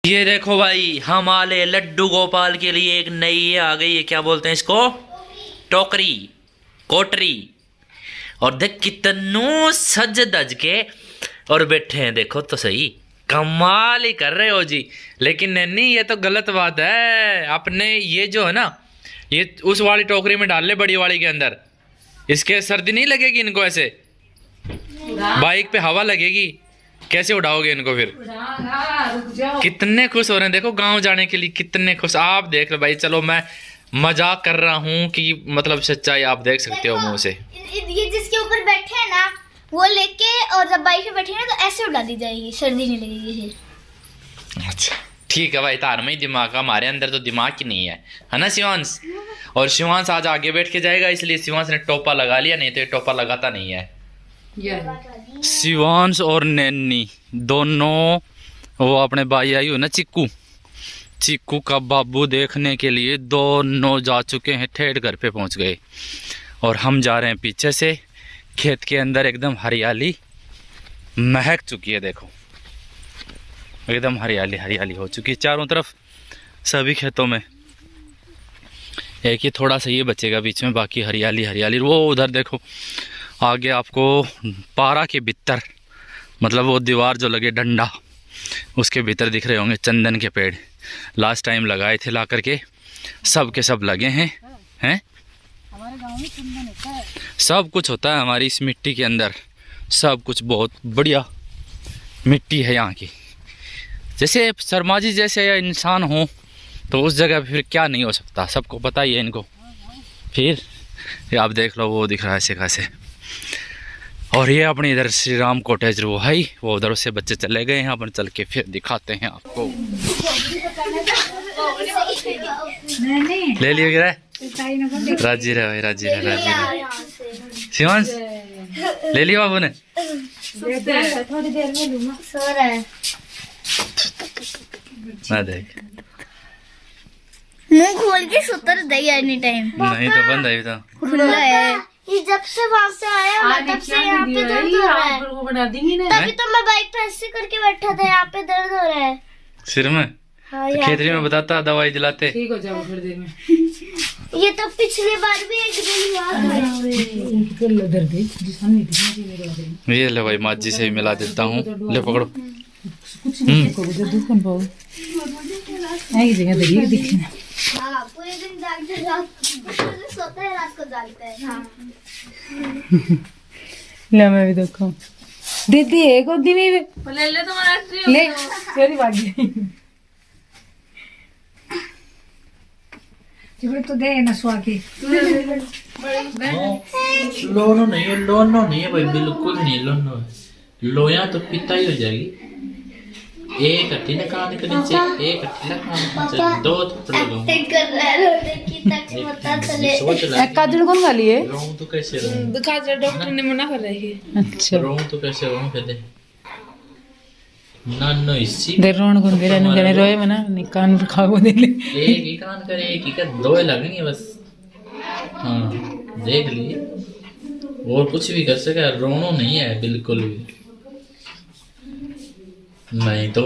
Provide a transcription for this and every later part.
ये देखो भाई, हमारे लड्डू गोपाल के लिए एक नई ये आ गई है, क्या बोलते हैं इसको, टोकरी, कोटरी। और देख कितनों सज धज के और बैठे हैं, देखो तो सही, कमाल ही कर रहे हो जी। लेकिन नन्नी ये तो गलत बात है, अपने ये जो है ना, ये उस वाली टोकरी में डाल ले, बड़ी वाली के अंदर। इसके सर्दी नहीं लगेगी इनको, ऐसे बाइक पे हवा लगेगी, कैसे उड़ाओगे इनको फिर? कितने खुश हो रहे हैं, देखो गांव जाने के लिए कितने खुश। आप देख लो भाई, चलो मैं मजाक कर रहा हूँ कि मतलब सच्चाई आप देख सकते हो मुंह से। ये जिसके ऊपर बैठे हैं ना, वो लेके और जब बाइक पे बैठे ना तो ऐसे उड़ा दी जाएगी, सर्दी नहीं लगेगी। अच्छा ठीक है भाई, तार में ही दिमाग, हमारे अंदर तो दिमाग ही नहीं है ना शिवांश? और शिवांश आज आगे बैठ के जाएगा, इसलिए शिवांश ने टोपा लगा लिया, नहीं तो ये टोपा लगाता नहीं है। शिवांश और नैनी दोनों, वो अपने भाई आई हो ना चिक्कू, चिक्कू का बाबू देखने के लिए दोनों जा चुके हैं, ठेठ घर पे पहुंच गए। और हम जा रहे हैं पीछे से, खेत के अंदर एकदम हरियाली महक चुकी है, देखो एकदम हरियाली हरियाली हो चुकी है चारों तरफ, सभी खेतों में। एक ही थोड़ा सा ये बचेगा बीच में, बाकी हरियाली हरियाली। वो उधर देखो आगे आपको पारा के भीतर, मतलब वो दीवार जो लगे डंडा, उसके भीतर दिख रहे होंगे चंदन के पेड़। लास्ट टाइम लगाए थे ला करके, सब के सब लगे हैं। हमारे गांव में चंदन होता है, सब कुछ होता है हमारी इस मिट्टी के अंदर, सब कुछ बहुत बढ़िया मिट्टी है यहाँ की। जैसे शर्मा जी जैसे इंसान हो तो उस जगह फिर क्या नहीं हो सकता, सबको पता ही है इनको। फिर आप देख लो वो दिख रहा है ऐसे खासे। और ये अपने इधर श्री राम कॉटेज वो है, वो उधर से बच्चे चले गए हैं, अपन चल के फिर दिखाते हैं आपको। ले लिया गिरा, राजी रहे भाई, राजी रहे, राजी रहे। शिवांश ले लिया बाबू ने, थोड़ी देर में लूंगा, सो रहा है ना देख, मुंह खोल के सुतर दे एनी टाइम। नहीं तो बंद है, तो खुला है। ये जब से वहाँ से आया मैं तब से यहाँ पे दर्द हो रहा है। तभी तो मैं बाइक पे ऐसे करके बैठा था, यहाँ पे दर्द हो रहा है सिर में। हाँ, तो खेतरी में बताता दवाई दिलाते, ठीक हो जाओ फिर देर में। ये तो पिछली बार भी एक दिन हुआ था। ये ले भाई, माँ जी से भी मिला देता हूँ, ले पकड़ो। हाँ, पूरे दिन जागते सोते हैं, रात को जागते हैं। हाँ। ले मैं भी देखो, दीदी एक और दिन ले तुम्हारा ले चोरी भाग गई। तो दे ना सुआ के लोनो नहीं है, लोनो नहीं है भाई, बिल्कुल नहीं लोनो है। लोया तो पिता ही हो जाएगी। एक अट्ठी ना कान के नीचे, एक अट्ठी ना कान के नीचे, दो थप्पड़ लगाऊंगा। कर रहा है रोने की तक पता चले। सोच ला, एक काजल कौन खा लिए? रोऊं तो कैसे रोऊं? काजल डॉक्टर ने मना कर रही है। अच्छा रोऊं तो कैसे रोऊं फिर दे ना, नो इसी देर रोन कौन दे रहा है, रोए मना नहीं, कान पर खाओ दे ले। एक ही कान करे, एक ही का, दो ही लगेंगे बस। हाँ देख लिए, और कुछ भी कर सके, रोनो नहीं है बिल्कुल भी नहीं, तो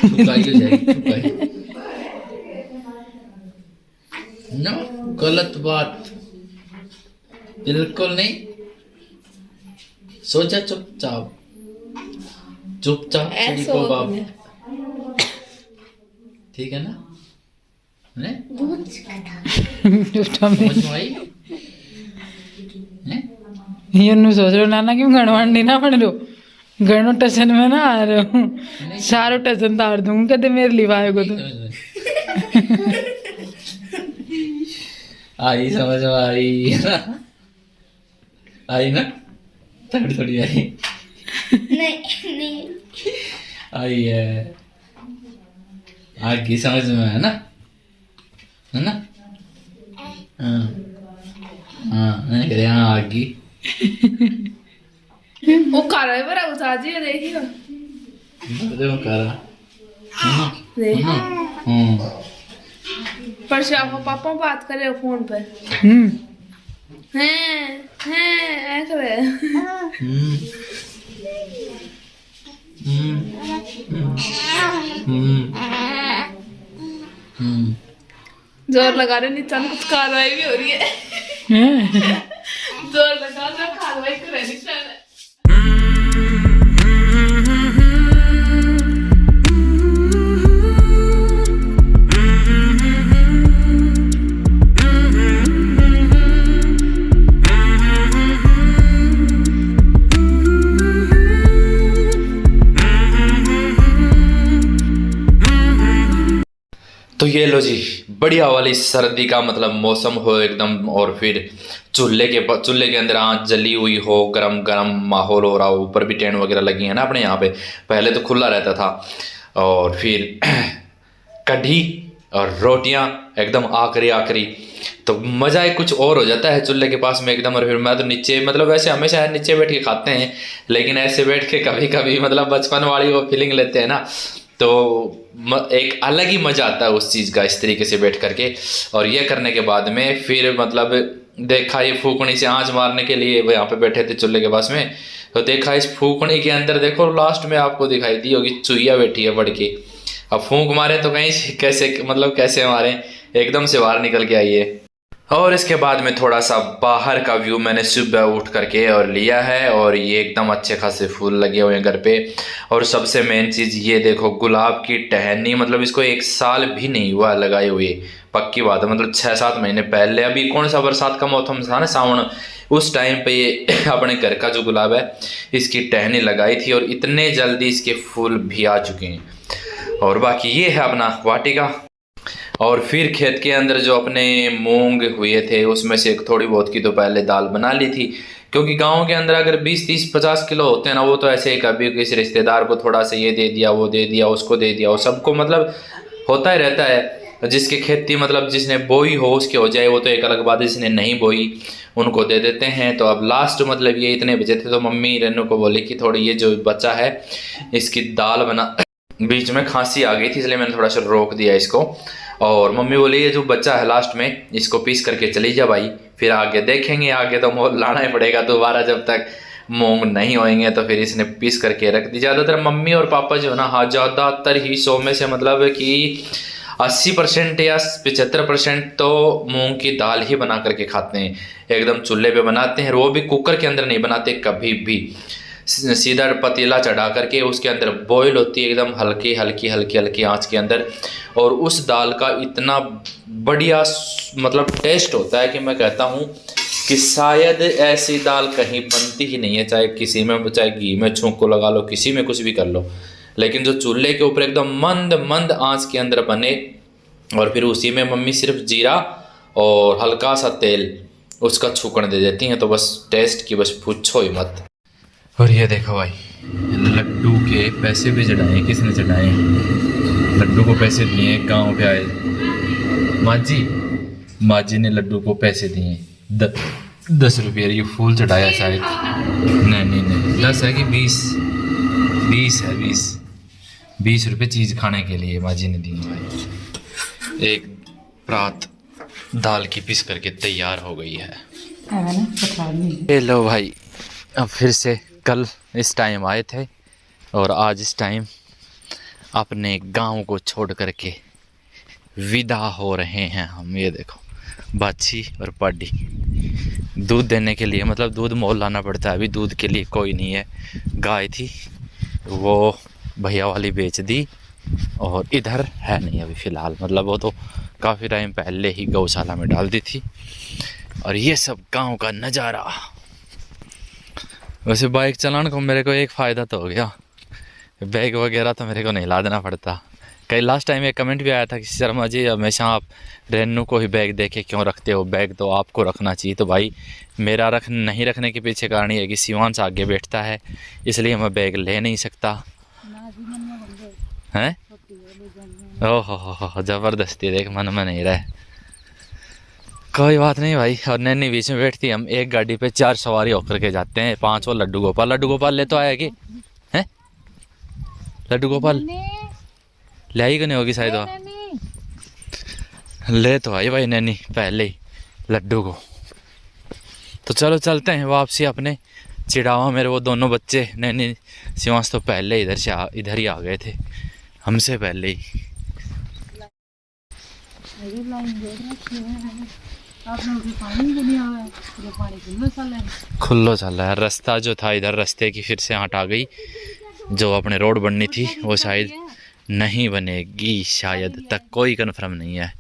थुकाई हो जाएगी, थुकाई ना, गलत बात बिल्कुल नहीं। सोचा चुपचाप, चुपचाप को बाप, ठीक है ना? समझ में आई? यूं सोच रहे नाना क्यों गणवाणी ना पड़ लो, गणो टसन में ना आ रहे हूँ, सारो टसन तार दूंगा, कहते मेरे लिए आएगा तो। आई समझ में आई ना, आई ना, थोड़ी थोड़ी आई, नहीं आई है, आगे समझ में है ना, है ना? हाँ हाँ, मैंने कह दिया हाँ आगे। वो कर रहा है पर उठा जी देखिएगा, देखो कर रहा पर शाम को पापा बात कर रहे हो फोन पर, हैं ऐसा है। जोर लगा रहे नीचा में कुछ कार्रवाई भी हो रही है। हैं? जोर लगा रहे कार्रवाई कर रहे नीचा में। तो ये लो जी, बढ़िया वाली सर्दी का मतलब मौसम हो एकदम, और फिर चूल्हे के अंदर आंच जली हुई हो, गरम गरम माहौल हो रहा हो, ऊपर भी टेंट वगैरह लगी है ना अपने यहाँ पे, पहले तो खुला रहता था। और फिर कढ़ी और रोटियां एकदम आखिरी, तो मज़ा ही कुछ और हो जाता है चूल्हे के पास में एकदम। और फिर मैं तो नीचे, मतलब वैसे हमेशा नीचे बैठ के खाते हैं, लेकिन ऐसे बैठ के कभी कभी मतलब बचपन वाली वो फीलिंग लेते हैं ना, तो एक अलग ही मज़ा आता है उस चीज़ का, इस तरीके से बैठ करके। और ये करने के बाद में फिर मतलब देखा, ये फूकनी से आँच मारने के लिए वो यहाँ पे बैठे थे चूल्हे के पास में, तो देखा इस फूकनी के अंदर, देखो लास्ट में आपको दिखाई दी होगी चुईया बैठी है बढ़ के। अब फूंक मारे तो कहीं से कैसे, मतलब कैसे मारे, एकदम से बाहर निकल के आई है। और इसके बाद में थोड़ा सा बाहर का व्यू मैंने सुबह उठ करके और लिया है, और ये एकदम अच्छे खासे फूल लगे हुए हैं घर पे। और सबसे मेन चीज़ ये देखो, गुलाब की टहनी, मतलब इसको 1 साल भी नहीं हुआ लगाए हुए, पक्की बात है, मतलब 6-7 महीने पहले, अभी कौन सा बरसात का मौसम था ना, सावन, उस टाइम पे ये अपने घर का जो गुलाब है इसकी टहनी लगाई थी, और इतने जल्दी इसके फूल भी आ चुके हैं। और बाकी ये है अपना वाटिका। और फिर खेत के अंदर जो अपने मूंग हुए थे उसमें से थोड़ी बहुत की तो पहले दाल बना ली थी, क्योंकि गांव के अंदर अगर 20-30-50 किलो होते हैं ना, वो तो ऐसे ही कभी किसी रिश्तेदार को थोड़ा सा ये दे दिया, वो दे दिया, उसको दे दिया, वो सबको मतलब होता ही रहता है। जिसकी खेती मतलब जिसने बोई हो उसके हो जाए, वो तो एक अलग बात है, जिसने नहीं बोई उनको दे देते हैं। तो अब लास्ट मतलब ये इतने बचे थे, तो मम्मी रेनू को बोली कि थोड़ी ये जो बचा है इसकी दाल बना, बीच में खांसी आ गई थी इसलिए मैंने थोड़ा सा रोक दिया इसको। और मम्मी बोली ये जो बच्चा है लास्ट में इसको पीस करके चली जा भाई, फिर आगे देखेंगे, आगे तो मोल लाना ही पड़ेगा दोबारा, जब तक मूंग नहीं होएंगे। तो फिर इसने पीस करके रख दी। ज़्यादातर मम्मी और पापा जो है ना, हाँ ज़्यादातर ही 100 में से मतलब कि 80% या 75% तो मूंग की दाल ही बना करके खाते हैं, एकदम चूल्हे पे बनाते हैं, वो भी कुकर के अंदर नहीं बनाते कभी भी, सीधा पतीला चढ़ा करके उसके अंदर बॉईल होती है एकदम हल्की आंच के अंदर। और उस दाल का इतना बढ़िया मतलब टेस्ट होता है कि मैं कहता हूँ कि शायद ऐसी दाल कहीं बनती ही नहीं है, चाहे किसी में, चाहे घी में छौंक को लगा लो, किसी में कुछ भी कर लो, लेकिन जो चूल्हे के ऊपर एकदम मंद आंच के अंदर बने, और फिर उसी में मम्मी सिर्फ जीरा और हल्का सा तेल उसका छूकन दे देती हैं, तो बस टेस्ट की बस पूछो ही मत। और ये देखो भाई, लड्डू के पैसे भी चढ़ाए, किसने चढ़ाए, लड्डू को पैसे दिए, गांव पे आए माजी ने लड्डू को पैसे दिए 10 रुपये, ये फूल चढ़ाया शायद, नहीं 10 है कि 20 है, 20 रुपये चीज़ खाने के लिए माजी ने दिए भाई। एक परात दाल की पीस करके तैयार हो गई है। ये लो भाई, अब फिर से कल इस टाइम आए थे और आज इस टाइम अपने गांव को छोड़ करके विदा हो रहे हैं हम। ये देखो बाछी और पाडी दूध देने के लिए, मतलब दूध मोल लाना पड़ता है, अभी दूध के लिए कोई नहीं है। गाय थी वो भैया वाली बेच दी, और इधर है नहीं अभी फ़िलहाल, मतलब वो तो काफ़ी टाइम पहले ही गौशाला में डाल दी थी। और ये सब गांव का नज़ारा। वैसे बाइक चलाने को मेरे को एक फ़ायदा तो हो गया, बैग वगैरह तो मेरे को नहीं ला देना पड़ता। कई लास्ट टाइम एक कमेंट भी आया था कि शर्मा जी हमेशा आप रेनू को ही बैग दे के क्यों रखते हो, बैग तो आपको रखना चाहिए। तो भाई मेरा नहीं रखने के पीछे कारण ये है कि शिवांश आगे बैठता है, इसलिए मैं बैग ले नहीं सकता हैं। ओहो ज़बरदस्ती देख, मन में नहीं रहे, कोई बात नहीं भाई। और नैनी बीच में बैठती, हम एक गाड़ी पे 4 सवारी होकर के जाते हैं, 5 वो लड्डू गोपाल ले तो आया कि हैं, लड्डू गोपाल ले आई कि नहीं होगी शायद, ले तो आई भाई नैनी पहले ही लड्डू को। तो चलो चलते हैं वापसी अपने चिड़ावा। मेरे वो दोनों बच्चे नैनी शिवांश तो पहले इधर ही आ गए थे, हमसे पहले ही। आप लोग के पानी भी नहीं आया, ये पानी खुला सा है। खुल्लो चल रहा है रास्ता जो था इधर, रास्ते की फिर से हट आ गई। जो अपने रोड बननी थी वो शायद नहीं बनेगी, शायद तक कोई कन्फर्म नहीं है।